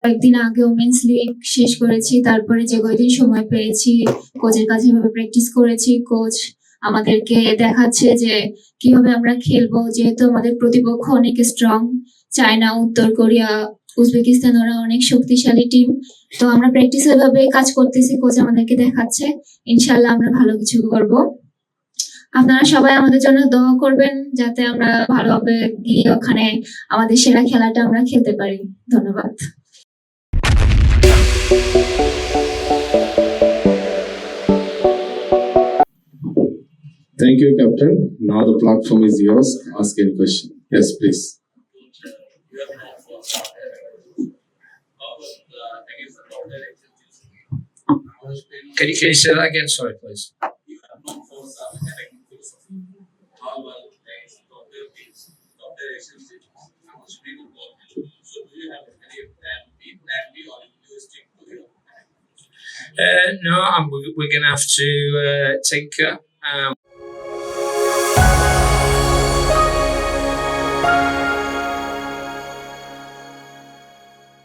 কয়েকদিন আগে women's league শেষ করেছি, তারপরে যে কয়দিন সময় পেয়েছি কোচের কাছে এভাবে প্র্যাকটিস করেছি। কোচ আমাদেরকে দেখাচ্ছে যে কিভাবে আমরা খেলবো, যেহেতু আমাদের প্রতিপক্ষ অনেক স্ট্রং, চায়না, উত্তর কোরিয়া, উজবেকিস্তান, ওরা অনেক শক্তিশালী টিম। তো আমরা প্র্যাকটিস এভাবে কাজ করতেছি, কোচ আমাদেরকে দেখাচ্ছে। ইনশাল্লাহ আমরা ভালো কিছু করব। আপনারা সবাই আমাদের জন্য দোয়া করবেন যাতে আমরা ভালোভাবে গিয়ে ওখানে আমাদের সেরা খেলাটা আমরা খেলতে পারি। ধন্যবাদ। Thank you, Captain. Now the platform is yours. Ask any question. Yes, please. Can you say that again? Sorry, please. No, we're going to have to tinker.